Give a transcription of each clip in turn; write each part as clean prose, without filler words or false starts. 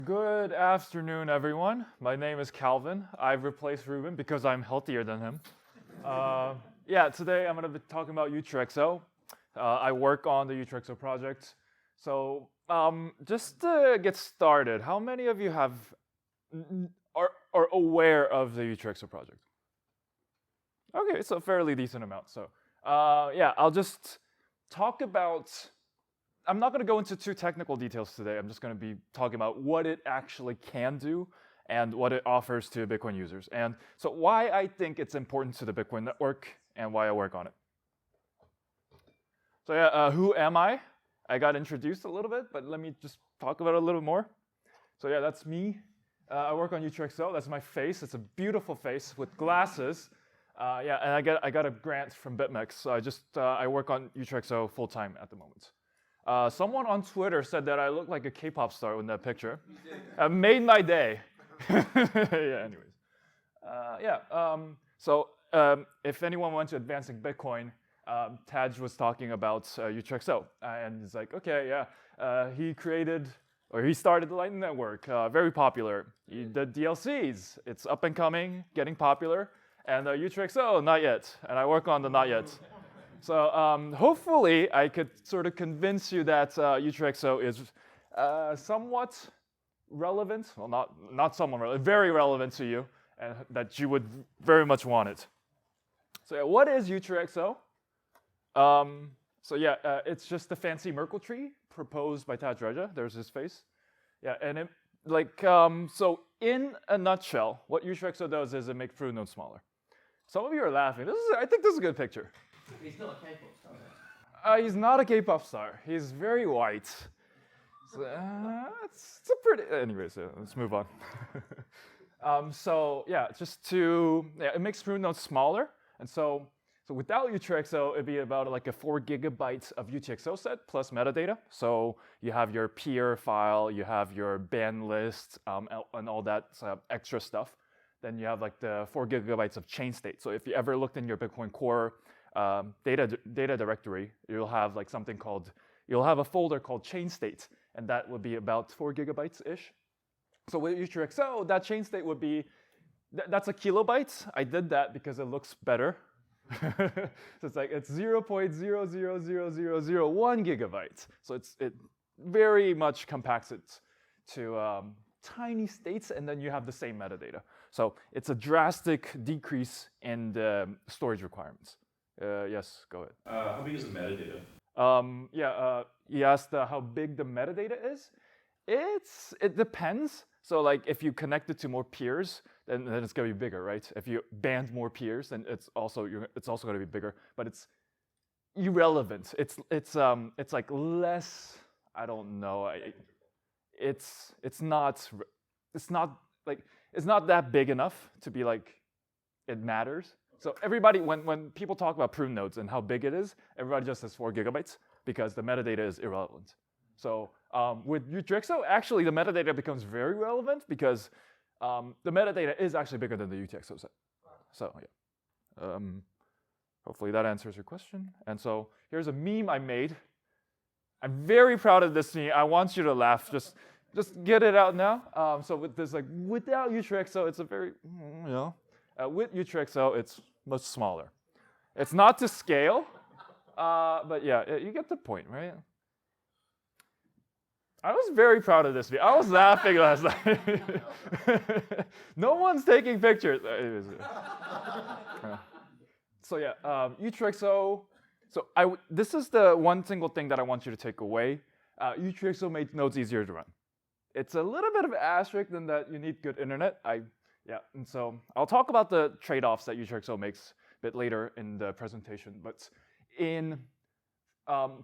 Good afternoon, everyone. My name is Calvin. I've replaced Ruben because I'm healthier than him. Today I'm going to be talking about UTreeXO. I work on the UTreeXO project. So just to get started, how many of you are aware of the UTreeXO project? Okay, it's a fairly decent amount. So I'll just talk about. I'm not going to go into too technical details today. I'm just going to be talking about what it actually can do and what it offers to Bitcoin users. And so why I think it's important to the Bitcoin network and why I work on it. So who am I? I got introduced a little bit, but let me just talk about it a little more. So that's me. I work on UTreeXO. That's my face. It's a beautiful face with glasses. And I got a grant from BitMEX. So I work on UTreeXO full time at the moment. Someone on Twitter said that I look like a K-pop star in that picture. Made my day. Anyways. If anyone went to Advancing Bitcoin, Taj was talking about UTreeXO. And he's like, he started the Lightning Network, very popular. He did DLCs. It's up and coming, getting popular. And UTreeXO, not yet. And I work on the not yet. So hopefully I could sort of convince you that UTreeXO is somewhat relevant, well not somewhat relevant, very relevant to you, and that you would very much want it. So what is UTreeXO? It's just a fancy Merkle tree proposed by Taj Reja. There's his face. So in a nutshell, what UTreeXO does is it makes proof nodes smaller. Some of you are laughing. I think this is a good picture. He's not a K-pop star. He's not a K-pop star. He's very white. So, it's a pretty. Anyways, let's move on. It makes proof nodes smaller, and so without UTreeXO, it'd be about like a 4 gigabytes of UTXO set plus metadata. So you have your peer file, you have your ban list, and all that extra stuff. Then you have like the 4 gigabytes of chain state. So if you ever looked in your Bitcoin Core data directory, you'll have a folder called chain state, and that would be about 4 gigabytes-ish. So with UTreeXO, that chain state would be, that's a kilobyte. I did that because it looks better. So it's 0.000001 gigabytes. So it very much compacts it to tiny states, and then you have the same metadata. So it's a drastic decrease in the storage requirements. Yes, go ahead. How big is the metadata? You asked how big the metadata is. It depends. So like if you connect it to more peers, then it's going to be bigger, right? If you band more peers, then it's also going to be bigger. But it's irrelevant. It's like less. I don't know. It's not that big enough to be like it matters. So everybody, when people talk about proof nodes and how big it is, everybody just says 4 gigabytes because the metadata is irrelevant. So with UTreeXO, actually the metadata becomes very relevant because the metadata is actually bigger than the UTXO set. So hopefully that answers your question. And so here's a meme I made. I'm very proud of this meme. I want you to laugh. Just get it out now. So with this, like without UTreeXO, it's a very, with UTreeXO, it's much smaller. It's not to scale, but you get the point, right? I was very proud of this video. I was laughing last night. No one's taking pictures. UTreeXO. This is the one single thing that I want you to take away. UTreeXO makes nodes easier to run. It's a little bit of an asterisk in that you need good internet. And so I'll talk about the trade-offs that UTreeXO makes a bit later in the presentation. But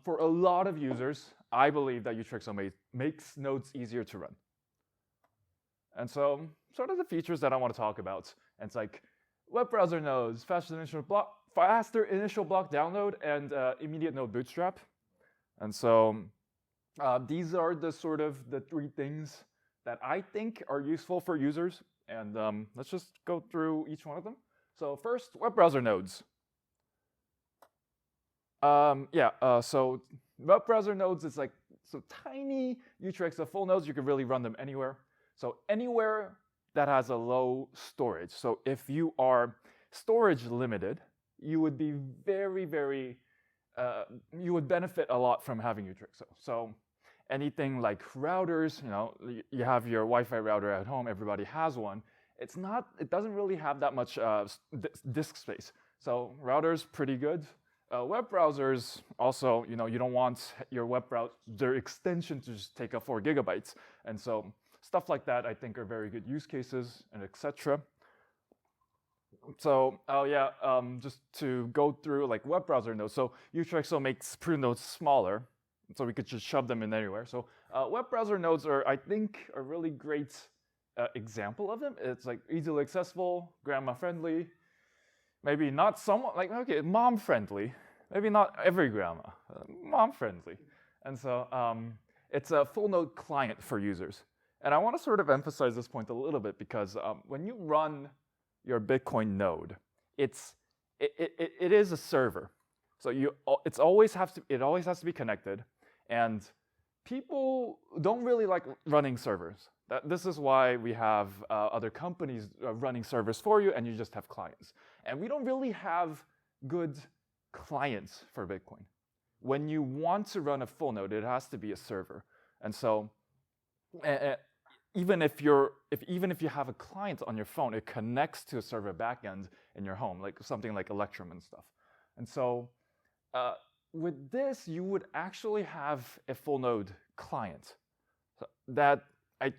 for a lot of users, I believe that UTreeXO makes nodes easier to run. And so sort of the features that I want to talk about. And it's like web browser nodes, faster initial block download, and immediate node bootstrap. And so these are the 3 things that I think are useful for users. And let's just go through each one of them. So first, web browser nodes. Web browser nodes is like so tiny UTreeXO full nodes. You can really run them anywhere. So anywhere that has a low storage. So if you are storage limited, you would be you would benefit a lot from having UTreeXO. So anything like routers, you have your Wi-Fi router at home, everybody has one. It doesn't really have that much disk space. So routers, pretty good. Web browsers also, you don't want your web browser extension to just take up 4 gigabytes. And so stuff like that, I think, are very good use cases, and etc. So, just to go through like web browser nodes. So UTreeXO makes prude nodes smaller, so we could just shove them in anywhere. So web browser nodes are, I think, a really great example of them. It's like easily accessible, grandma friendly, maybe not somewhat like, okay, mom friendly, maybe not every grandma, mom friendly. And so it's a full node client for users. And I want to sort of emphasize this point a little bit because when you run your Bitcoin node, it is a server. So it always has to be connected, and people don't really like running servers. This is why we have other companies running servers for you, and you just have clients. And we don't really have good clients for Bitcoin. When you want to run a full node, it has to be a server. And so even if you have a client on your phone, it connects to a server backend in your home, like something like Electrum and stuff. And so with this, you would actually have a full node client. So that I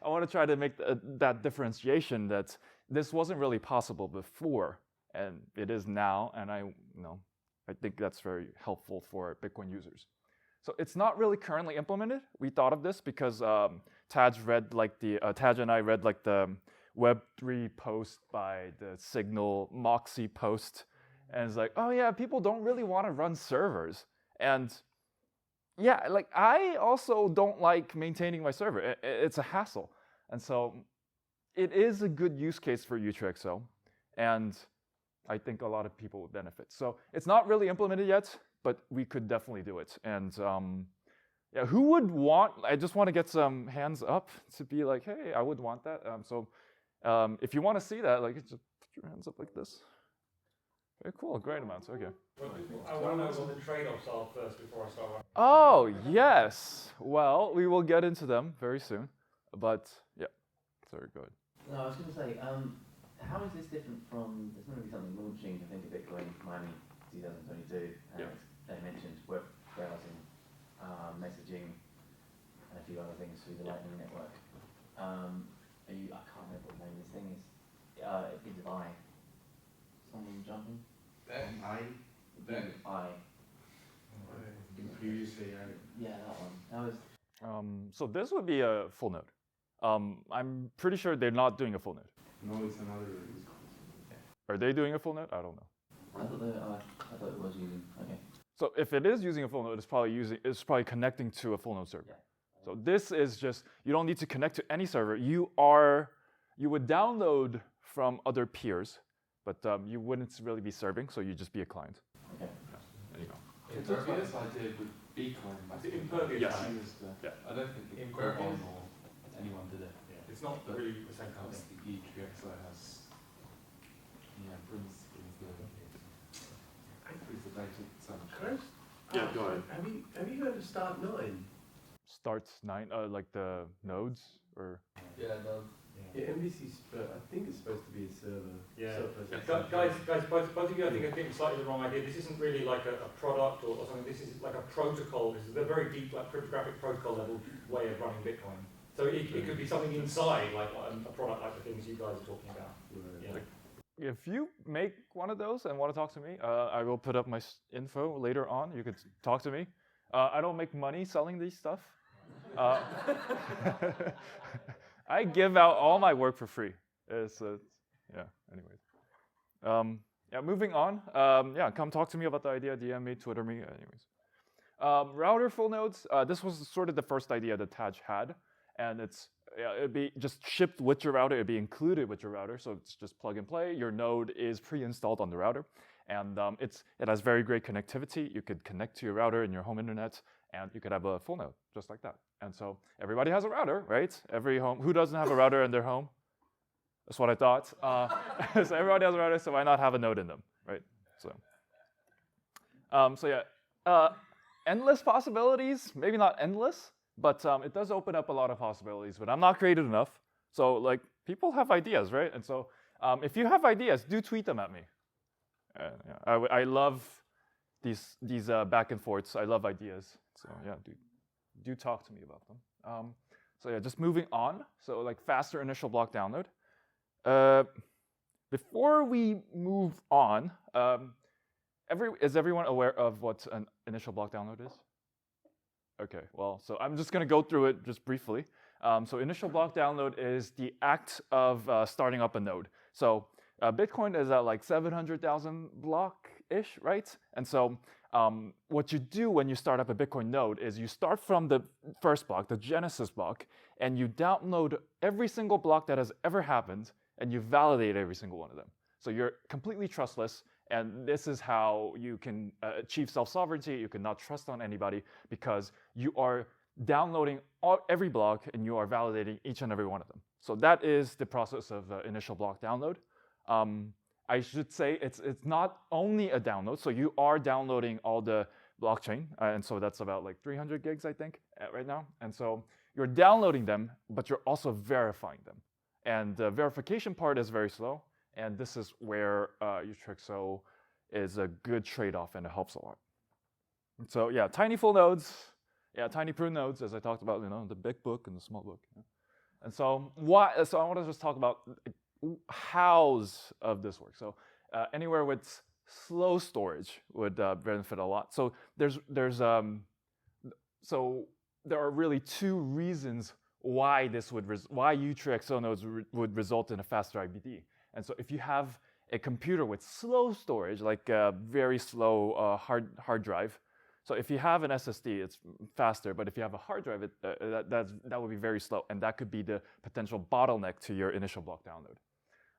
want to try to make that differentiation that this wasn't really possible before, and it is now, and I think that's very helpful for Bitcoin users. So it's not really currently implemented. We thought of this because Taj and I read like the Web3 post by the Signal Moxie post, and it's like, oh yeah, people don't really want to run servers. And yeah, like I also don't like maintaining my server. It's a hassle. And so it is a good use case for UTreeXO, and I think a lot of people would benefit. So it's not really implemented yet, but we could definitely do it. And yeah, who would want, I just want to get some hands up to be like, hey, I would want that. If you want to see that, like, just put your hands up like this. Very cool, great amounts, okay. I want to know what the trade-offs are first before I start. Oh, yes. Well, we will get into them very soon. But yeah, sorry, go ahead. No, I was going to say, how is this different from, there's going to be something launching, I think, a Bitcoin mining 2022, and Yeah. they mentioned web browsing, messaging, and a few other things through the Lightning Network. I can't remember what the name of this thing is. It begins with I. Someone jumping? Yeah, that one. That was. So this would be a full node. I'm pretty sure they're not doing a full node. No, it's another release. Are they doing a full node? I don't know. I thought it was using. Okay. So if it is using a full node, it's probably connecting to a full node server. Yeah. So this is just, you don't need to connect to any server. You would download from other peers, but you wouldn't really be serving, so you'd just be a client. Okay. There you go. It's also this idea with Bitcoin. Impervious. Yes. Yeah. I don't think Impervious. or anyone did it. Yeah. It's not really the same kind of thing. The UTreeXO has, brings the data itself. Chris? Yeah, go ahead. Have you heard of Start 9? Starts 9, like the nodes, or? Yeah, no. Yeah, MVC's, I think it's supposed to be a server. Yeah. Server. Guys, both of you, I think, are getting slightly the wrong idea. This isn't really like a product or something. This is like a protocol. This is a very deep, like cryptographic protocol level way of running Bitcoin. So it could be something inside, like a product like the things you guys are talking about. Right. Yeah. If you make one of those and want to talk to me, I will put up my info later on. You could talk to me. I don't make money selling these stuff. I give out all my work for free. Yeah, anyways. Yeah, moving on. Yeah, come talk to me about the idea, DM me, Twitter me, anyways. Router full nodes, this was sort of the first idea that Taj had, and it'd be just shipped with your router, it'd be included with your router, so it's just plug and play. Your node is pre-installed on the router, and it has very great connectivity. You could connect to your router in your home internet, and you could have a full node just like that. And so everybody has a router, right? Every home, who doesn't have a router in their home? That's what I thought. So everybody has a router, so why not have a node in them, right? So yeah, endless possibilities. Maybe not endless, but it does open up a lot of possibilities. But I'm not creative enough. So like people have ideas, right? And so if you have ideas, do tweet them at me. Yeah, I love these back and forths. I love ideas. So yeah, do talk to me about them. So yeah, just moving on. So like faster initial block download. Before we move on, is everyone aware of what an initial block download is? Okay, well, so I'm just going to go through it just briefly. So initial block download is the act of starting up a node. So Bitcoin is at like 700,000 block-ish, right? And so what you do when you start up a Bitcoin node is you start from the first block, the Genesis block, and you download every single block that has ever happened, and you validate every single one of them. So you're completely trustless, and this is how you can achieve self-sovereignty. You cannot trust on anybody because you are downloading every block and you are validating each and every one of them. So that is the process of initial block download. I should say it's not only a download, so you are downloading all the blockchain, and so that's about like 300 gigs, I think, right now. And so you're downloading them, but you're also verifying them. And the verification part is very slow, and this is where UTreeXO is a good trade-off, and it helps a lot. So yeah, tiny full nodes, yeah, tiny prune nodes, as I talked about, the big book and the small book. Yeah. And so so I want to just talk about hows of this work. So anywhere with slow storage would benefit a lot. So so there are really two reasons why why UTreeXO nodes would result in a faster IBD. And so if you have a computer with slow storage, like a very slow hard drive, so if you have an SSD, it's faster, but if you have a hard drive, that would be very slow, and that could be the potential bottleneck to your initial block download.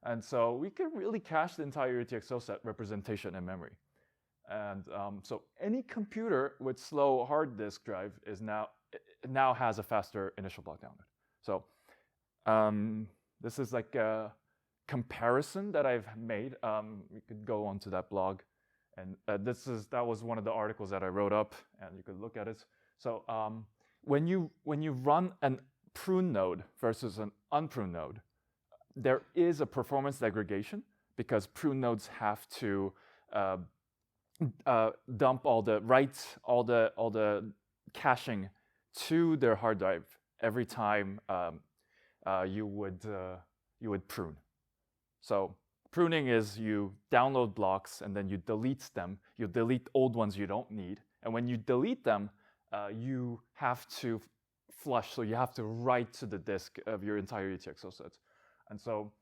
And so we could really cache the entire UTreeXO set representation in memory. And so any computer with slow hard disk drive now has a faster initial block download. So this is like a comparison that I've made. We could go onto that blog, and that was one of the articles that I wrote up, and you could look at it. So when you run an prune node versus an unpruned node, there is a performance degradation because prune nodes have to dump all the caching to their hard drive every time you would prune. So pruning is you download blocks and then you delete them. You delete old ones you don't need, and when you delete them, you have to flush. So you have to write to the disk of your entire UTreeXO set. And so,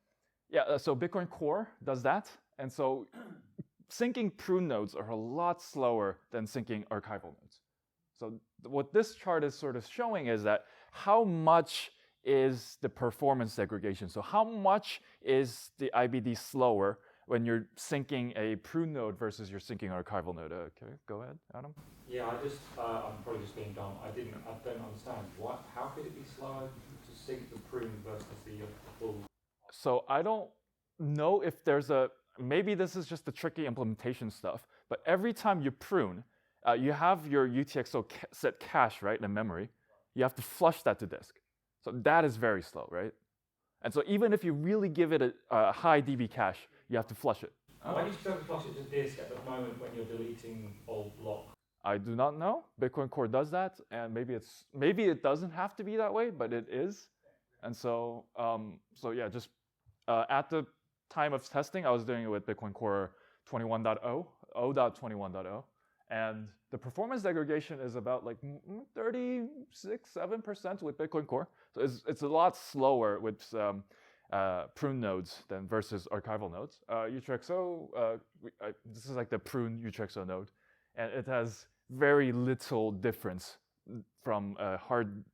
yeah, so Bitcoin Core does that. And so syncing prune nodes are a lot slower than syncing archival nodes. So what this chart is sort of showing is that how much is the performance degradation? So how much is the IBD slower when you're syncing a prune node versus you're syncing an archival node? Okay, go ahead, Adam. Yeah, I'm probably just being dumb. I don't understand. How could it be slower to sync the prune versus the full? So I don't know if maybe this is just the tricky implementation stuff, but every time you prune, you have your UTreeXO set cache, right, in memory. You have to flush that to disk. So that is very slow, right? And so even if you really give it a high DB cache, you have to flush it. Why do you still have to flush it to disk at the moment when you're deleting old blocks? I do not know. Bitcoin Core does that, and maybe it doesn't have to be that way, but it is. And so yeah, just at the time of testing, I was doing it with Bitcoin Core 21.0, 0.21.0, and the performance degradation is about like 36-7% with Bitcoin Core. So it's a lot slower with prune nodes than versus archival nodes. UTreeXO, this is like the prune UTreeXO node, and it has very little difference from a hard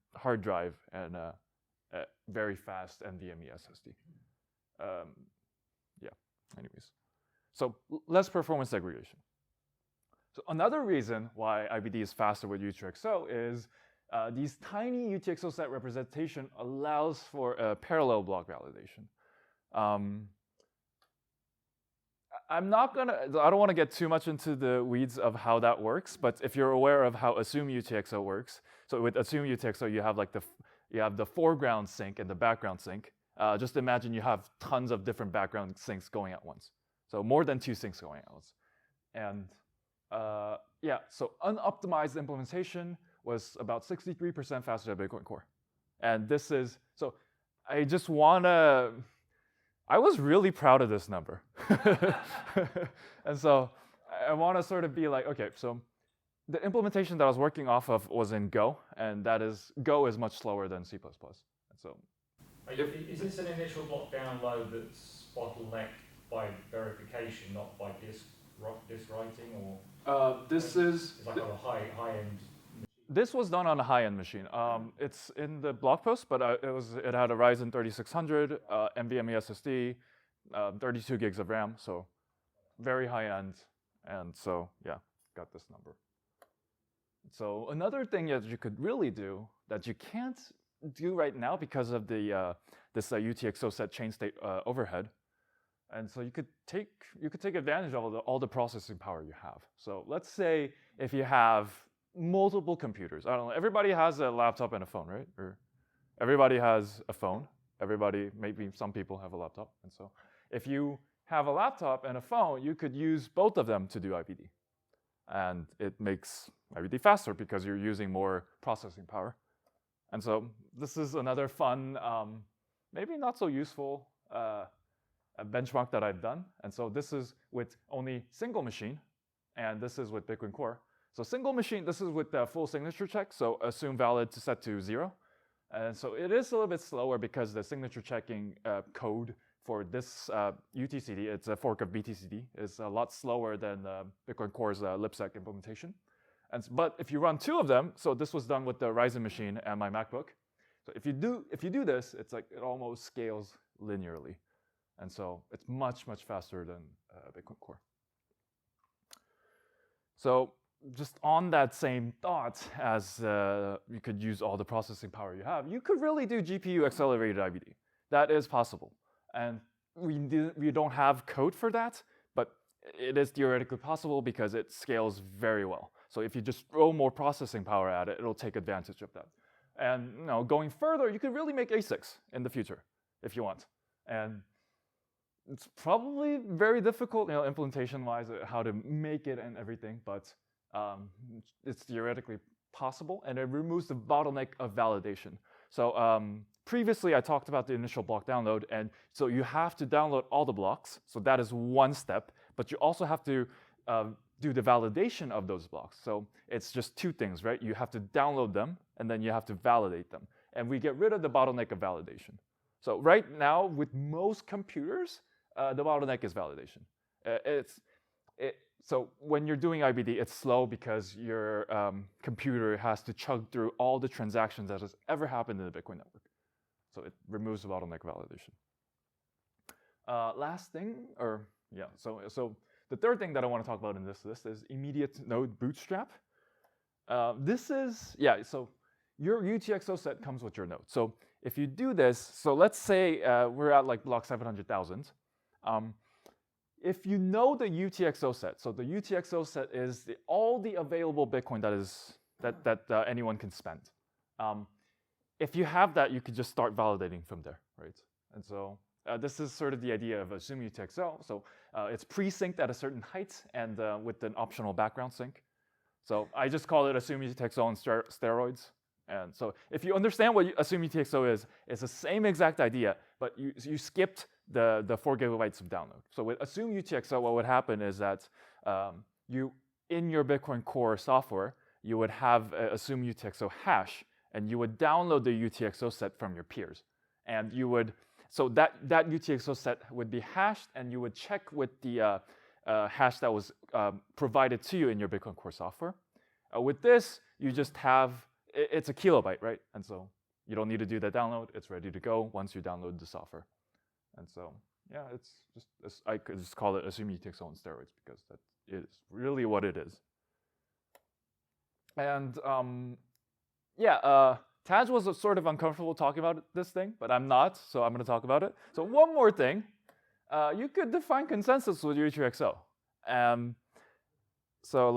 drive and a very fast NVMe SSD. Yeah, anyways. So less performance degradation. So another reason why IBD is faster with UTreeXO is these tiny UTXO set representation allows for a parallel block validation. I don't want to get too much into the weeds of how that works, but if you're aware of how assume UTXO works, so with assume UTXO you have like the foreground sync and the background sync. Just imagine you have tons of different background syncs going at once. So more than 2 syncs going at once. And yeah, so unoptimized implementation was about 63% faster than Bitcoin Core. And this is, so I just wanna, I was really proud of this number. And so I wanna sort of be like, okay, so the implementation that I was working off of was in Go, and Go is much slower than C++. And so, is this an initial block download that's bottlenecked by verification, not by disk writing, or? This is It's like on a high-end. This was done on a high-end machine. It's in the blog post, but it had a Ryzen 3600, NVMe SSD, 32 gigs of RAM, so very high-end. And so yeah, got this number. So another thing that you could really do that you can't do right now because of the this UTXO set chain state overhead. And so you could take advantage of all the processing power you have. So let's say if you have multiple computers. I don't know. Everybody has a laptop and a phone, right? Or everybody has a phone. Maybe some people have a laptop. And so if you have a laptop and a phone, you could use both of them to do IBD. And it makes IBD faster because you're using more processing power. And so this is another fun, maybe not so useful a benchmark that I've done. And so this is with only single machine, and this is with Bitcoin Core. So single machine, this is with the full signature check, so assume valid to set to 0. And so it is a little bit slower because the signature checking code for this UTCD, it's a fork of BTCD, is a lot slower than Bitcoin Core's libsec implementation. But if you run 2 of them, so this was done with the Ryzen machine and my MacBook. So if you do this, it's like it almost scales linearly. And so it's much, much faster than Bitcoin Core. So just on that same thought, as you could use all the processing power you have, you could really do GPU accelerated IBD. That is possible. And we don't have code for that, but it is theoretically possible because it scales very well. So if you just throw more processing power at it, it'll take advantage of that. And going further, you could really make ASICs in the future if you want. And it's probably very difficult, implementation-wise, how to make it and everything, but it's theoretically possible, and it removes the bottleneck of validation. So previously, I talked about the initial block download, and so you have to download all the blocks. So that is one step, but you also have to do the validation of those blocks. So it's just 2 things, right? You have to download them, and then you have to validate them. And we get rid of the bottleneck of validation. So right now, with most computers, the bottleneck is validation. So when you're doing IBD, it's slow because your computer has to chug through all the transactions that has ever happened in the Bitcoin network. So it removes the bottleneck validation. Last thing, so the third thing that I want to talk about in this list is immediate node bootstrap. So your UTXO set comes with your node. So if you do this, so let's say we're at like block 700,000. If you know the UTXO set, so the UTXO set is all the available Bitcoin that anyone can spend. If you have that, you could just start validating from there, right? And so this is sort of the idea of assume UTXO. So it's pre-synced at a certain height and with an optional background sync. So I just call it assume UTXO on steroids. And so if you understand what assume UTXO is, it's the same exact idea, but you skipped the 4 gigabytes of download. So with assume UTXO, what would happen is that in your Bitcoin Core software, you would have assume UTXO hash, and you would download the UTXO set from your peers. And so that UTXO set would be hashed, and you would check with the hash that was provided to you in your Bitcoin Core software. With this, you just have, it's a kilobyte, right? And so you don't need to do that download. It's ready to go once you download the software. And so, yeah, I could just call it assume UTXO on steroids because that is really what it is. And Taj was sort of uncomfortable talking about this thing, but I'm not, so I'm going to talk about it. So one more thing, you could define consensus with UTreeXO. So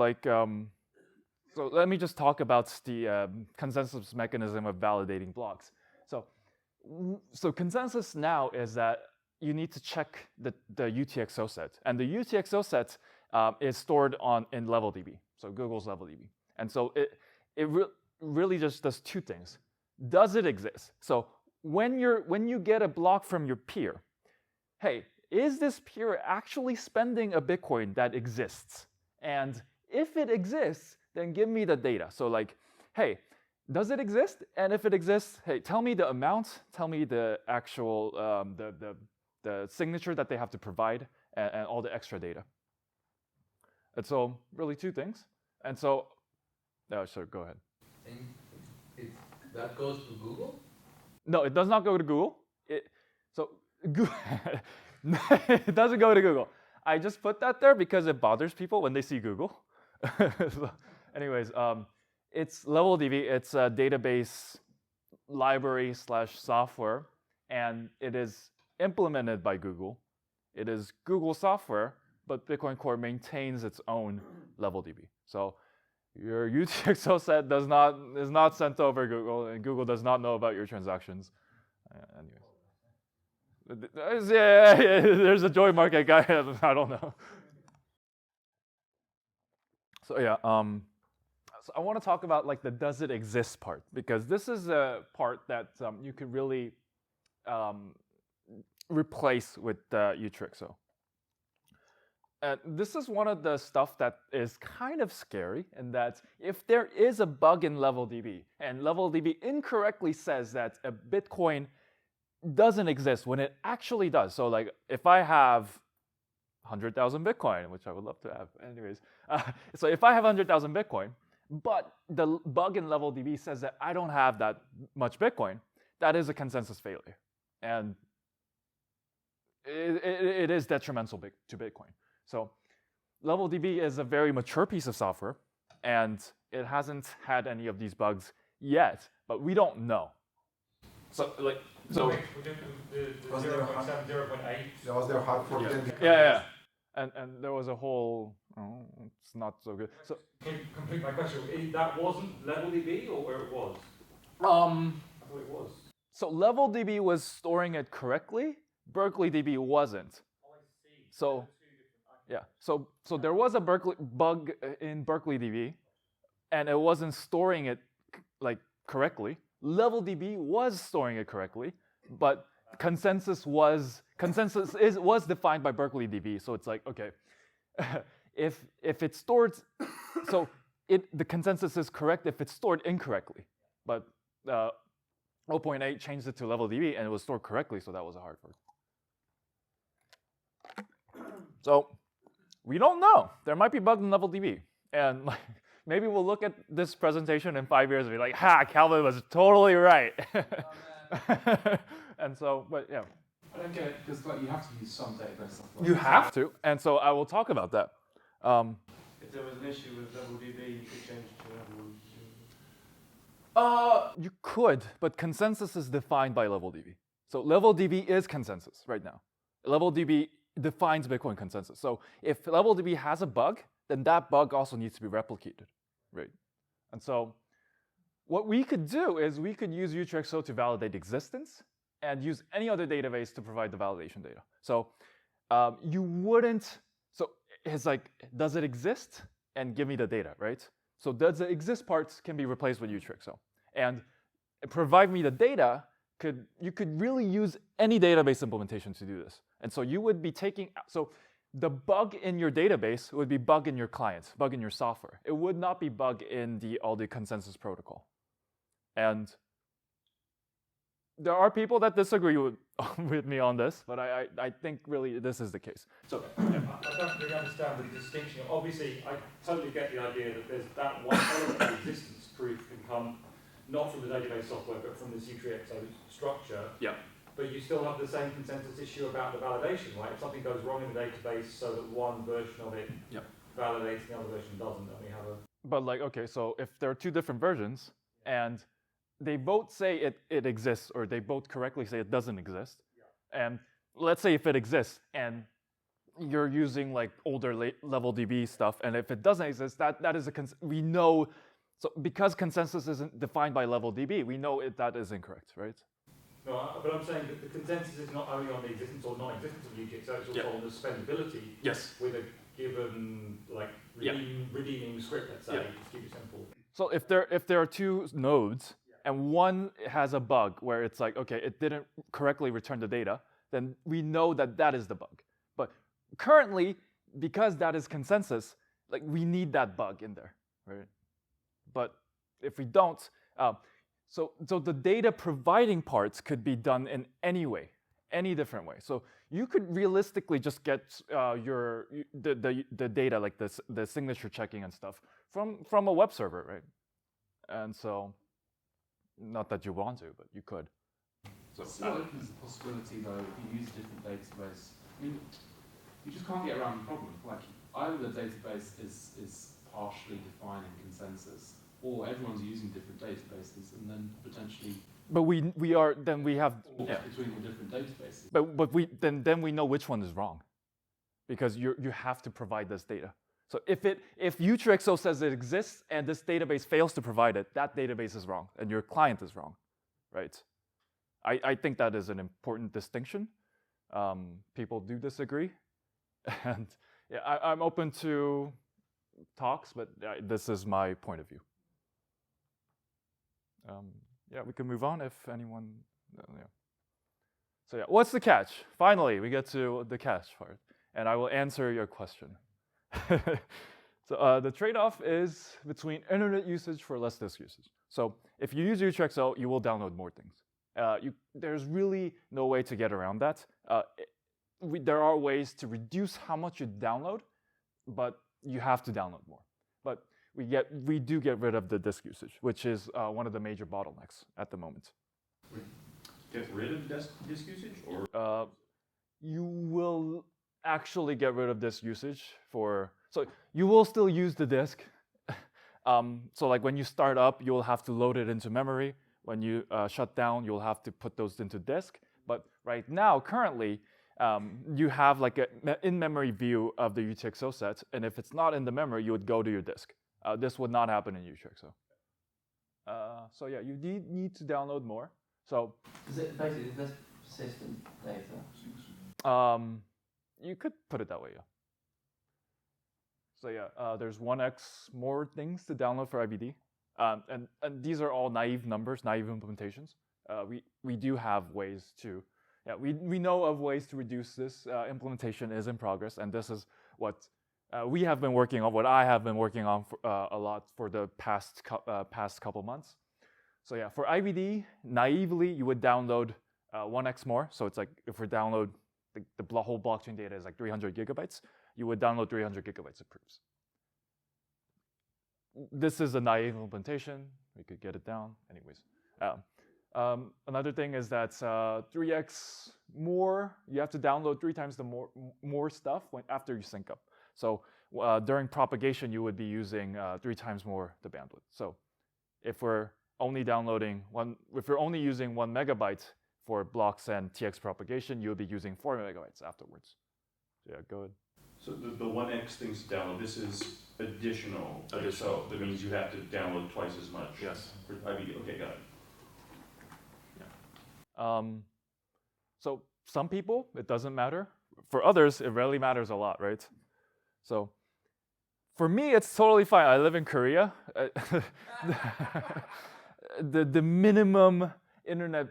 let me just talk about the consensus mechanism of validating blocks. So consensus now is that you need to check the UTreeXO set, and the UTreeXO set is stored in LevelDB, so Google's LevelDB, and so it really just does two things. Does it exist? So when you get a block from your peer, hey, is this peer actually spending a Bitcoin that exists? And if it exists, then give me the data. So like, hey, does it exist? And if it exists, hey, tell me the amount, tell me the actual, the signature that they have to provide, and all the extra data. And so really two things. And so, sure, go ahead. And that goes to Google? No, it does not go to Google. It doesn't go to Google. I just put that there because it bothers people when they see Google. So, anyways, it's LevelDB. It's a database library / software, and it is implemented by Google. It is Google software, but Bitcoin Core maintains its own LevelDB. So your UTreeXO set is not sent over Google, and Google does not know about your transactions. Anyways, yeah, there's a joy market guy. I don't know. So yeah, so I want to talk about like the does it exist part, because this is a part that you could really replace with UTreeXO. And this is one of the stuff that is kind of scary, in that if there is a bug in LevelDB, and LevelDB incorrectly says that a Bitcoin doesn't exist when it actually does. So like if I have 100,000 Bitcoin, which I would love to have anyways. So if I have 100,000 Bitcoin, but the bug in LevelDB says that I don't have that much Bitcoin, that is a consensus failure. And it is detrimental to Bitcoin. So LevelDB is a very mature piece of software, and it hasn't had any of these bugs yet, but we don't know. So like, so the 0.7, 0.8. Was there hard for them? yeah. And there was a whole, it's not so good. So Complete my question. That wasn't LevelDB, or where it was? I thought it was. So LevelDB was storing it correctly. BerkeleyDB wasn't. Oh, I see. So yeah, so there was a bug in BerkeleyDB, and it wasn't storing it like correctly. LevelDB was storing it correctly, but consensus was defined by BerkeleyDB. So it's like, okay, if it's stored, so the consensus is correct if it's stored incorrectly, but 0.8 changed it to LevelDB and it was stored correctly, so that was a hard fork. So we don't know. There might be bugs in LevelDB, and like, maybe we'll look at this presentation in 5 years and be like, ha, Calvin was totally right. And so, but yeah. I don't get it, because like, you have to use some database software. You have to, and so I will talk about that. If there was an issue with LevelDB, you could change it to LevelDB. You could, but consensus is defined by LevelDB. So LevelDB is consensus right now. LevelDB defines Bitcoin consensus. So if LevelDB has a bug, then that bug also needs to be replicated, right? And so what we could do is we could use UTreeXO to validate existence and use any other database to provide the validation data. So you wouldn't, so it's like, does it exist? And give me the data, right? So does it exist parts can be replaced with UTreeXO. And provide me the data, you could really use any database implementation to do this. And so you would be taking, so the bug in your database would be bug in your client, bug in your software. It would not be bug in all the consensus protocol. And there are people that disagree with me on this, but I think really this is the case. So I don't really understand the distinction. Obviously, I totally get the idea that there's that one element of existence proof can come not from the database software, but from this UTreeXO structure. yeah. But you still have the same consensus issue about the validation, right? If something goes wrong in the database so that one version of it validates and the other version doesn't, then we have a... But like, okay, so if there are two different versions and they both say it exists, or they both correctly say it doesn't exist, and let's say if it exists and you're using like older level DB stuff, and if it doesn't exist, that is we know. So because consensus isn't defined by level DB, we know that is incorrect, right? No, but I'm saying that the consensus is not only on the existence or non-existence of UTreeXO, it's also on the spendability Yes. with a given like redeeming script, let's say, to keep it simple. So if there are two nodes and one has a bug where it's like, okay, it didn't correctly return the data, then we know that is the bug. But currently, because that is consensus, like we need that bug in there, right? But if we don't, so the data providing parts could be done in any way, any different way. So you could realistically just get the data, like the signature checking and stuff, from a web server, right? And so, not that you want to, but you could. So it opens the possibility, though, if you use a different database. I mean, you just can't get around the problem. Like, either the database is partially defining consensus, or everyone's using different databases, and then potentially. But we have between the different databases. But then we know which one is wrong, because you have to provide this data. So if UTreeXO says it exists and this database fails to provide it, that database is wrong and your client is wrong, right? I think that is an important distinction. People do disagree, and yeah, I'm open to talks, but this is my point of view. Yeah, we can move on if anyone. Yeah. So yeah, what's the catch? Finally, we get to the catch part, and I will answer your question. So the trade-off is between internet usage for less disk usage. So if you use UTreeXO, you will download more things. There's really no way to get around that. There are ways to reduce how much you download, but you have to download more. But we do get rid of the disk usage, which is one of the major bottlenecks at the moment. Get rid of disk usage, or you will actually get rid of disk usage so you will still use the disk. So like when you start up, you'll have to load it into memory. When you shut down, you'll have to put those into disk. But right now, currently, you have like an in-memory view of the UTreeXO set, and if it's not in the memory, you would go to your disk. This would not happen in UTreeXO. So yeah, you need to download more. So is it basically this system data? You could put it that way, yeah. So yeah, there's 1x more things to download for IBD, and these are all naive numbers, naive implementations. We do have ways to, we know of ways to reduce this. Implementation is in progress, and this is what we have been working on, what I have been working on for, a lot for the past couple months. So yeah, for IBD, naively, you would download 1x more. So it's like if we download the whole blockchain data is like 300 gigabytes, you would download 300 gigabytes of proofs. This is a naive implementation. We could get it down anyways. Another thing is that 3x more, you have to download 3 times the more stuff after you sync up. So during propagation, you would be using 3 times more the bandwidth. So if we're only downloading if you're only using 1 megabyte for blocks and TX propagation, you would be using 4 megabytes afterwards. So yeah, go ahead. So the 1x things to download, this is additional. So that means you have to download twice as much. Yes. For IBD. Okay, got it. Yeah. So some people, it doesn't matter. For others, it really matters a lot, right? So for me, it's totally fine. I live in Korea. The minimum internet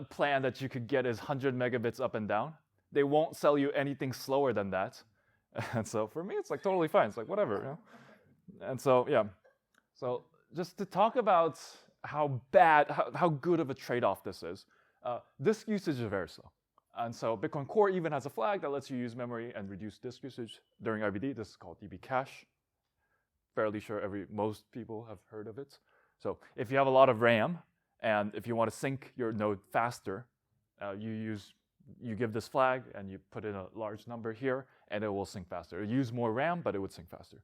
plan that you could get is 100 megabits up and down. They won't sell you anything slower than that. And so for me, it's like totally fine. It's like whatever, you know? And so, yeah. So just to talk about how good of a trade-off this is, disk usage is very slow. And so Bitcoin Core even has a flag that lets you use memory and reduce disk usage during IBD. This is called DB cache. Fairly sure most people have heard of it. So if you have a lot of RAM, and if you want to sync your node faster, you give this flag and you put in a large number here, and it will sync faster. It use more RAM, but it would sync faster.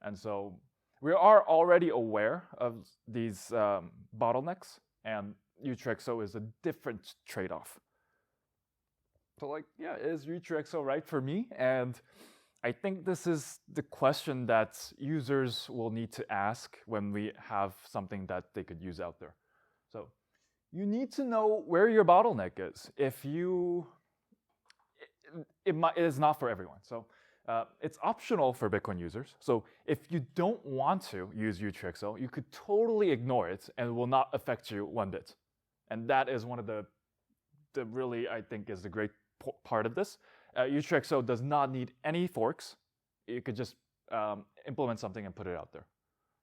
And so we are already aware of these bottlenecks, and UTreeXO is a different trade-off. So like, yeah, is UTreeXO right for me? And I think this is the question that users will need to ask when we have something that they could use out there. So you need to know where your bottleneck is. If you, it is not for everyone. So it's optional for Bitcoin users. So if you don't want to use UTreeXO, you could totally ignore it and it will not affect you one bit. And that is one of the really, I think, is the great part of this. UTreeXO does not need any forks. You could just implement something and put it out there.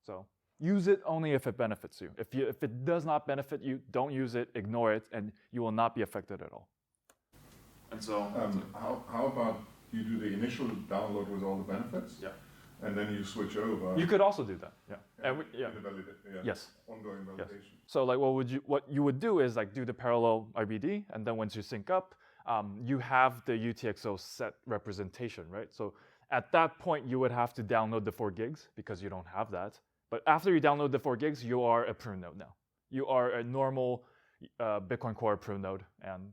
So use it only if it benefits you. If it does not benefit you, don't use it, ignore it, and you will not be affected at all. And so, how about you do the initial download with all the benefits? Yeah. And then you switch over. You could also do that. Yeah. Yeah. Yes. Ongoing validation. So like what you would do is like do the parallel RBD, and then once you sync up, you have the UTreeXO set representation, right? So at that point, you would have to download the 4 gigs because you don't have that. But after you download the 4 gigs, you are a prune node now. You are a normal Bitcoin Core prune node, and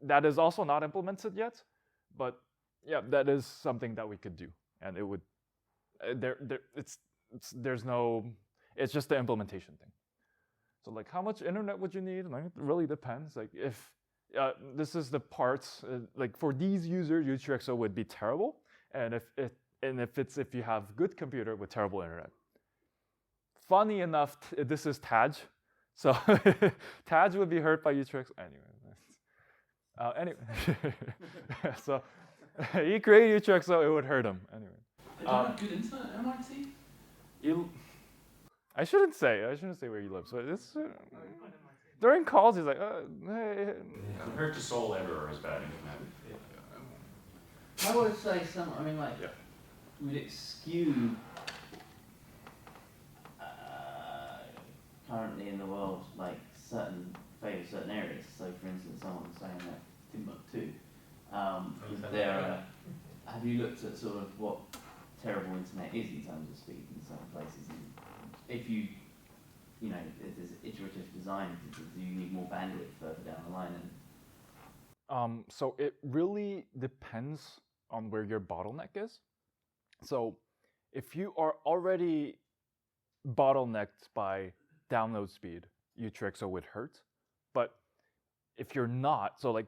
that is also not implemented yet. But yeah, that is something that we could do, and it would it's just the implementation thing. So like, how much internet would you need? Like, it really depends. Like if this is the parts like for these users, UTreeXO would be terrible, and if you have good computer with terrible internet. Funny enough, this is Taj, so Taj would be hurt by UTreeXO anyway. So he created UTreeXO, it would hurt him anyway. They don't have good internet at MIT? I shouldn't say where he lives. So it's during calls, he's like, hey. compared to Seoul, everywhere has bad internet. I would say would it skew currently in the world, like favour certain areas? So for instance, someone's saying that Timbuktu, have you looked at sort of what terrible internet is in terms of speed in some places? And if if there's iterative design, do you need more bandwidth further down the line? So it really depends on where your bottleneck is. So if you are already bottlenecked by download speed, UTreeXO would hurt. But if you're not, so like,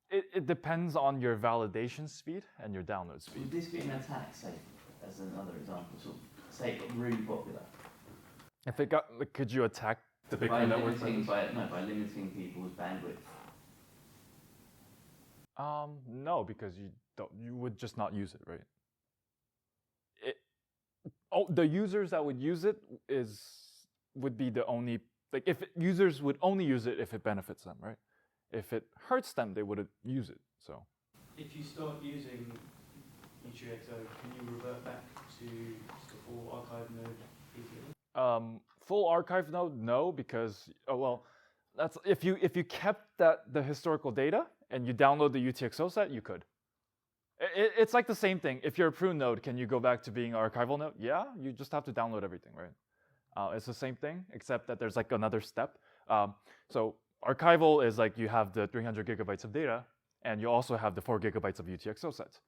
it depends on your validation speed and your download speed. Would this be an attack, say, as another example, sort of, say it got really popular? If it got, like, could you attack the Bitcoin network? By limiting people's bandwidth. No, because you would just not use it, right? The users that would use it would be the only, like, users would only use it if it benefits them, right? If it hurts them, they wouldn't use it. So if you start using UTreeXO, can you revert back to just a full archive node easily? Full archive node, no, because that's if you kept the historical data and you download the UTreeXO set, you could. It's like the same thing. If you're a prune node, can you go back to being an archival node? Yeah, you just have to download everything, right? It's the same thing, except that there's like another step. So archival is like you have the 300 gigabytes of data, and you also have the 4 gigabytes of UTreeXO set.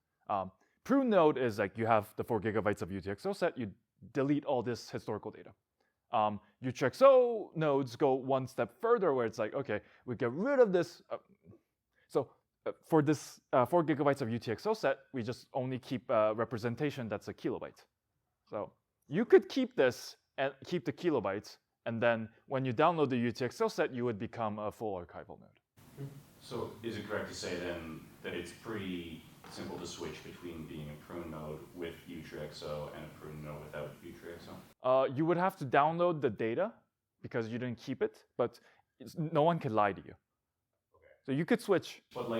Prune node is like you have the 4 gigabytes of UTreeXO set, you delete all this historical data. UTreeXO nodes go one step further, where it's like, okay, we get rid of this. For this 4 gigabytes of UTreeXO set, we just only keep a representation that's a kilobyte. So you could keep this and keep the kilobytes, and then when you download the UTreeXO set, you would become a full archival node. So is it correct to say then that it's pretty simple to switch between being a prune node with UTreeXO and a prune node without UTreeXO? You would have to download the data because you didn't keep it, but no one can lie to you. So you could switch. But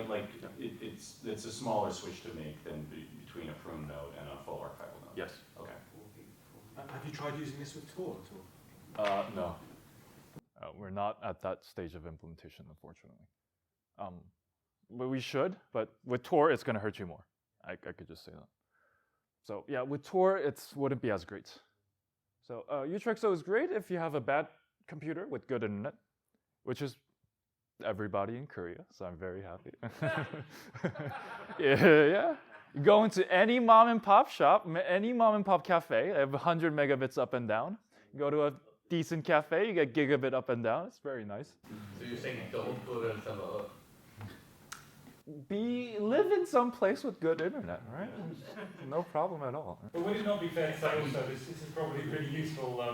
it's a smaller switch to make than between a prune node and a full archival node? Yes. Okay. Have you tried using this with Tor at all? No. We're not at that stage of implementation, unfortunately. But we should, but with Tor, it's going to hurt you more. I could just say that. So yeah, with Tor, it wouldn't be as great. So UTreeXO is great if you have a bad computer with good internet, which is everybody in Korea, so I'm very happy. Yeah. You go into any mom and pop shop, any mom and pop cafe, they have 100 megabits up and down. You go to a decent cafe, you get gigabit up and down. It's very nice. So you're saying don't put it somewhere? Live in some place with good internet, right? No problem at all. But would it not be fair to say also this is probably really useful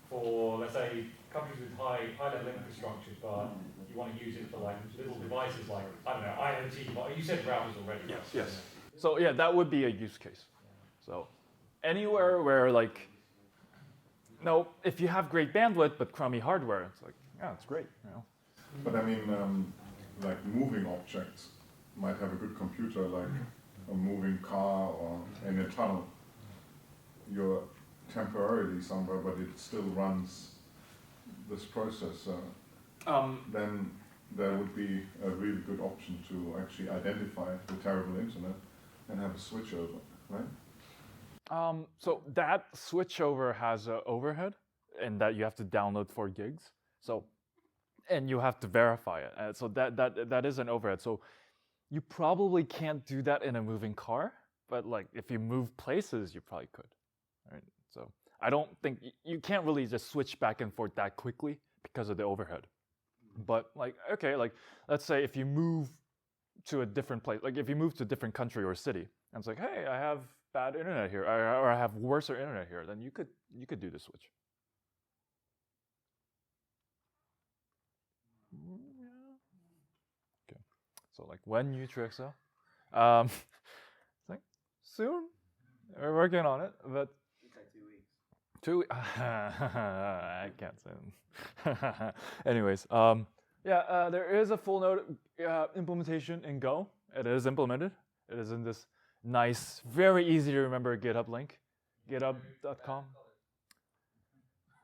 for, let's say, companies with high-level infrastructure, but you want to use it for like little devices like, I don't know, IoT, but you said routers already. Yes. So yeah, that would be a use case. So anywhere where like, no, if you have great bandwidth but crummy hardware, it's like, yeah, it's great. You know? But I mean, like moving objects might have a good computer, like a moving car or in a tunnel. You're temporarily somewhere, but it still runs this process. Then there would be a really good option to actually identify the terrible internet and have a switchover, right? So that switchover has an overhead, and that you have to download 4 gigs. So, and you have to verify it. So that is an overhead. So you probably can't do that in a moving car, but like if you move places, you probably could, right? So I don't think you can't really just switch back and forth that quickly because of the overhead. But like, okay, like let's say if you move to a different place, like if you move to a different country or city, and it's like, hey, I have bad internet here, or I have worse internet here, then you could do the switch. Okay, so like when UTreeXO, it's like soon. We're working on it, but It's like 2 weeks. 2 weeks. I can't say them. Anyways, there is a full node implementation in Go. It is implemented. It is in this nice, very easy to remember GitHub link, github.com.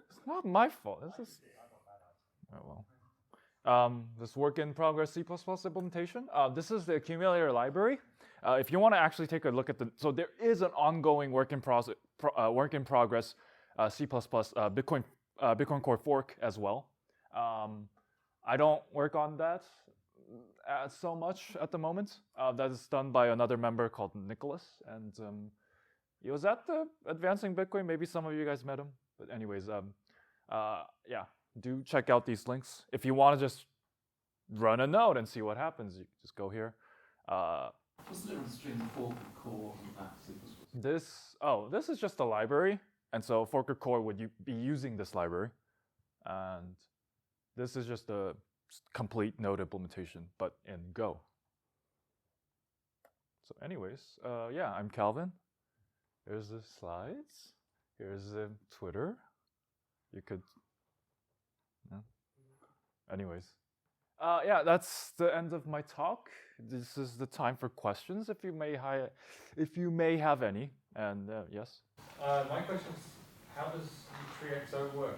It's not my fault. This is. Oh well. This work in progress C++ implementation. This is the accumulator library. If you want to actually take a look at so there is an ongoing work in progress C++ Bitcoin Core fork as well. I don't work on that so much at the moment. That is done by another member called Nicholas, and he was at the Advancing Bitcoin. Maybe some of you guys met him. But anyways, yeah, do check out these links. If you want to just run a node and see what happens, you just go here. What's the difference between fork and core and C++? This is just a library, and so fork or core would be using this library, and this is just a complete node implementation, but in Go. So anyways, yeah, I'm Calvin. Here's the slides. Here's the Twitter. You could, yeah. Anyways, yeah, that's the end of my talk. This is the time for questions, if you may have any. And yes. My question is, how does UTreeXO work?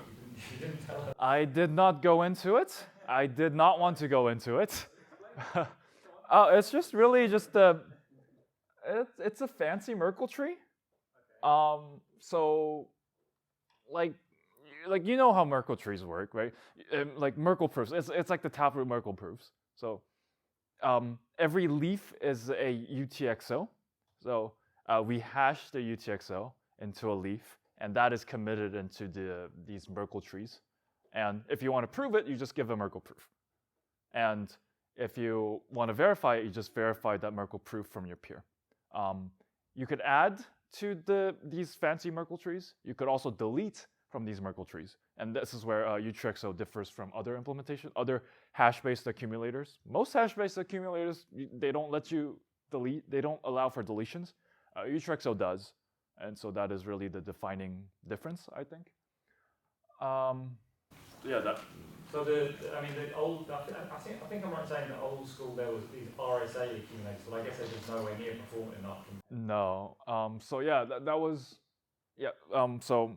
You didn't tell us. I did not go into it. I did not want to go into it. It's just really just it's a fancy Merkle tree. So like you know how Merkle trees work, right? Like Merkle proofs. It's like the Taproot Merkle proofs. So every leaf is a UTXO. So we hash the UTXO into a leaf, and that is committed into these Merkle trees. And if you want to prove it, you just give a Merkle proof. And if you want to verify it, you just verify that Merkle proof from your peer. You could add to these fancy Merkle trees. You could also delete from these Merkle trees. And this is where UTreeXO differs from other implementations, other hash-based accumulators. Most hash-based accumulators, they don't let you delete. They don't allow for deletions. UTreeXO does. And so that is really the defining difference, I think. Yeah, that. So the old, I think I'm right in saying that old school there was these RSA accumulators, but I guess they're just nowhere near performant enough. No. So yeah, that was, yeah. So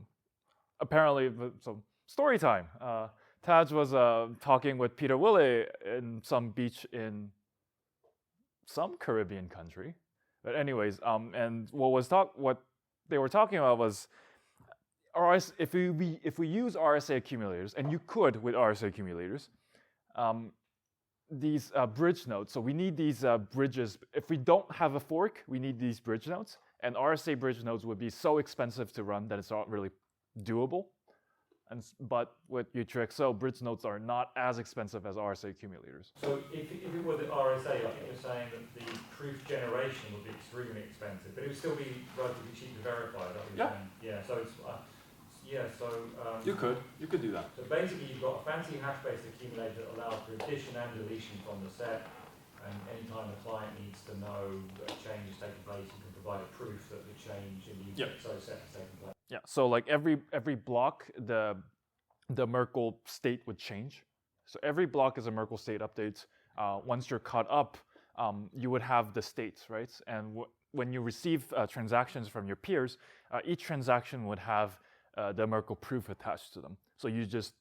apparently, so story time. Taj was talking with Peter Willey in some beach in some Caribbean country. But anyways, and what they were talking about was if we use RSA accumulators, and you could with RSA accumulators, these bridge nodes. So we need these bridges. If we don't have a fork, we need these bridge nodes. And RSA bridge nodes would be so expensive to run that it's not really doable. But with UTreeXO, bridge nodes are not as expensive as RSA accumulators. So if it were the RSA, I think you're saying that the proof generation would be extremely expensive, but it would still be relatively cheap to verify. Is that what you're saying? Yeah. So it's You could do that. So basically, you've got a fancy hash-based accumulator that allows for addition and deletion from the set. And anytime the client needs to know that a change is taking place, you can provide a proof that the change in the UTreeXO set is taking place. Yeah. So like every block, the Merkle state would change. So every block is a Merkle state update. Once you're caught up, you would have the states, right? And when you receive transactions from your peers, each transaction would have the Merkle proof attached to them. So you just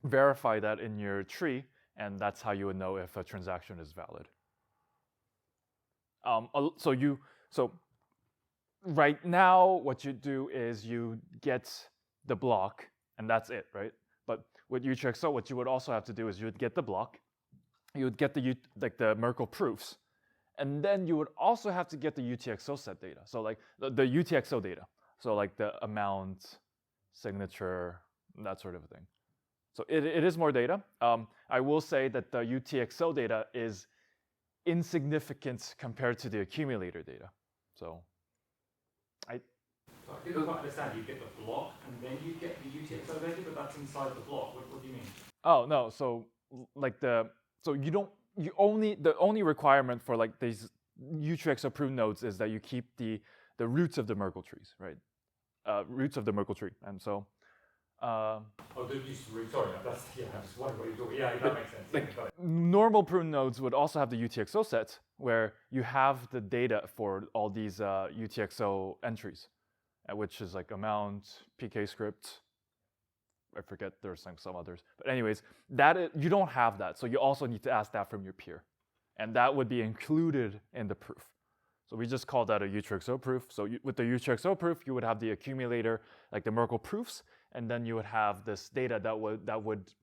verify that in your tree, and that's how you would know if a transaction is valid. So right now, what you do is you get the block, and that's it, right? But with UTreeXO, what you would also have to do is you would get the block, you would get the Merkle proofs, and then you would also have to get the UTreeXO set data. So like the UTreeXO data. So like the amount, signature, that sort of thing. So it is more data. I will say that the UTreeXO data is insignificant compared to the accumulator data. So I didn't quite understand. You get the block and then you get the UTreeXO data, but that's inside the block. What do you mean? Oh no, so like the only requirement for like these UTreeXO proof nodes is that you keep the roots of the Merkle trees, right? Roots of the Merkle tree, and so. Sorry, that's I just wondering what you're talking. Yeah, that makes sense. Like normal proof nodes would also have the UTreeXO set where you have the data for all these UTreeXO entries, which is like amount, PK script. I forget there's some others, but anyways, you don't have that, so you also need to ask that from your peer, and that would be included in the proof. So we just call that a UTreeXO proof. So with the UTreeXO proof, you would have the accumulator, like the Merkle proofs, and then you would have this data that would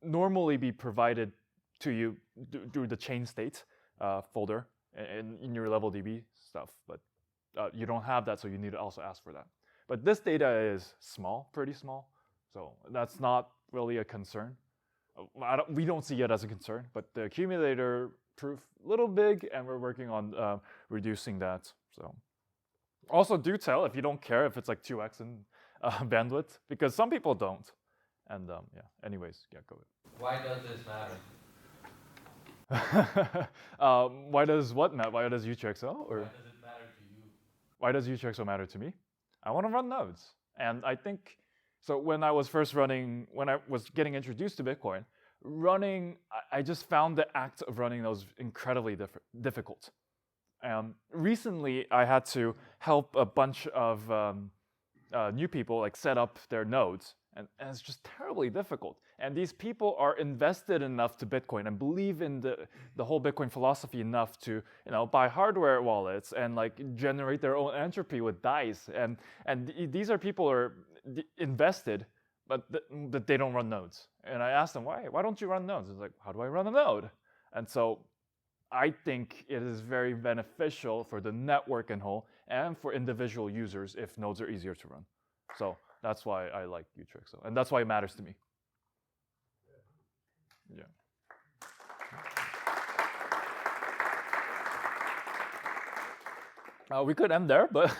normally be provided to you through the chain state folder in your level DB stuff. But you don't have that, so you need to also ask for that. But this data is small, pretty small, so that's not really a concern. We don't see it as a concern, but the accumulator proof, little big, and we're working on reducing that. So also do tell if you don't care if it's like 2x in bandwidth, because some people don't. And yeah, anyways, yeah, go ahead. Why does this matter? Why does what matter? Why does UTreeXO? Or Why does it matter to you? Why does UTreeXO matter to me? I want to run nodes. And I think, so when I was getting introduced to Bitcoin, I just found the act of running those incredibly difficult. Recently, I had to help a bunch of new people like set up their nodes, and it's just terribly difficult. And these people are invested enough to Bitcoin and believe in the whole Bitcoin philosophy enough to buy hardware wallets and like generate their own entropy with dice. And these are people who are invested, but they don't run nodes. And I asked them, why don't you run nodes? It's like, how do I run a node? And so I think it is very beneficial for the network in whole and for individual users if nodes are easier to run. So that's why I like UTreeXO, and that's why it matters to me. Yeah. We could end there, but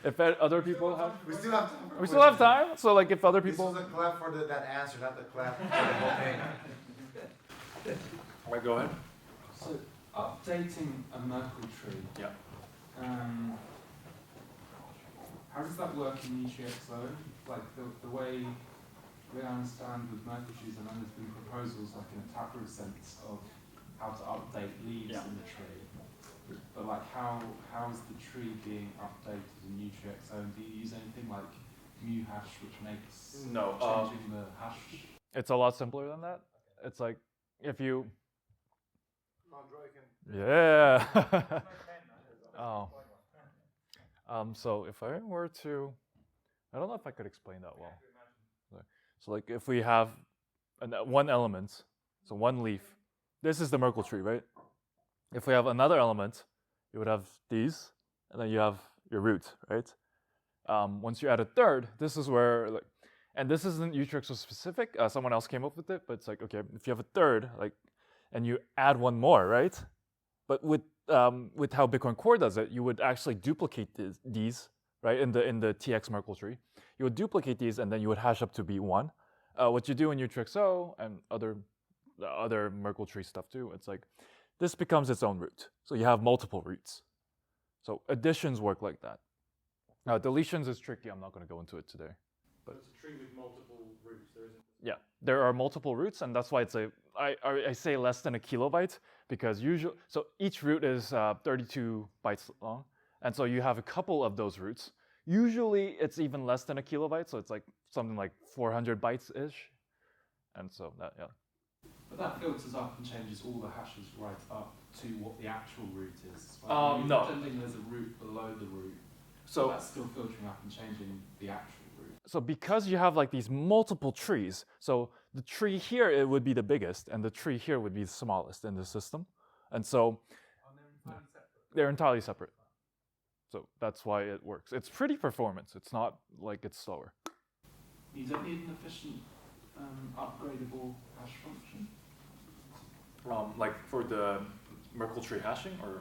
if other people have... We still have time. We still have time, so like if other people... This was a clap for that answer, not the clap for the whole thing. Right, go ahead. So updating a Merkle tree. Yeah. How does that work in UTreeXO? Like the way I understand with Merkle trees, I know there's been proposals like in a taproot sense of how to update leaves in the tree. But like how is the tree being updated in UTreeXO? And do you use anything like mu hash which makes changing the hash? It's a lot simpler than that. It's like if you... Yeah. Oh. So if I were to, I don't know if I could explain that well. So like if we have one element, so one leaf, this is the Merkle tree, right? If we have another element, you would have these, and then you have your root, right? Once you add a third, this is where, like, and this isn't UTreeXO specific, someone else came up with it, but it's like, okay, if you have a third, like, and you add one more, right? But with how Bitcoin Core does it, you would actually duplicate these, right, in the TX Merkle tree. You would duplicate these, and then you would hash up to be one. What you do in UTreeXO and other Merkle tree stuff too, it's like, this becomes its own root. So you have multiple roots. So additions work like that. Deletions is tricky. I'm not going to go into it today. But it's a tree with multiple roots. There isn't. Yeah, there are multiple roots, and that's why it's I say less than a kilobyte, because usually, so each root is 32 bytes long, and so you have a couple of those roots. Usually it's even less than a kilobyte, so it's like something like 400 bytes-ish. And so that, yeah. But that filters up and changes all the hashes right up to what the actual root is. No. Pretending there's a root below the root, So that's still filtering up and changing the actual root. So because you have like these multiple trees, so the tree here, it would be the biggest, and the tree here would be the smallest in the system. And so they're entirely separate. So that's why it works. It's pretty performance. It's not like it's slower. You don't need an efficient, upgradable hash function. Like for the Merkle tree hashing, or?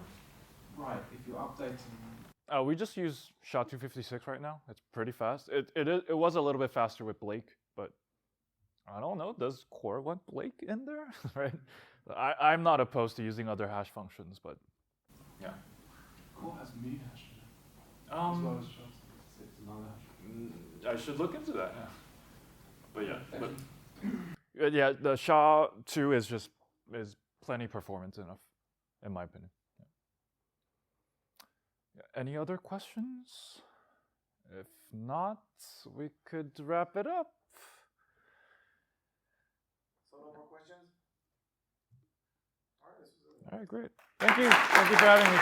Right, if you're updating. We just use SHA-256 right now. It's pretty fast. It was a little bit faster with Blake, but I don't know. Does Core want Blake in there? Right? I'm not opposed to using other hash functions, but yeah. Core has mu hash. As well as SHA-256 and other hash. I should look into that. Yeah. But yeah, yeah. The SHA-2 is plenty performance enough, in my opinion. Any other questions? If not, we could wrap it up. So no more questions? All right, this was All right, great. Thank you. Thank you for having me.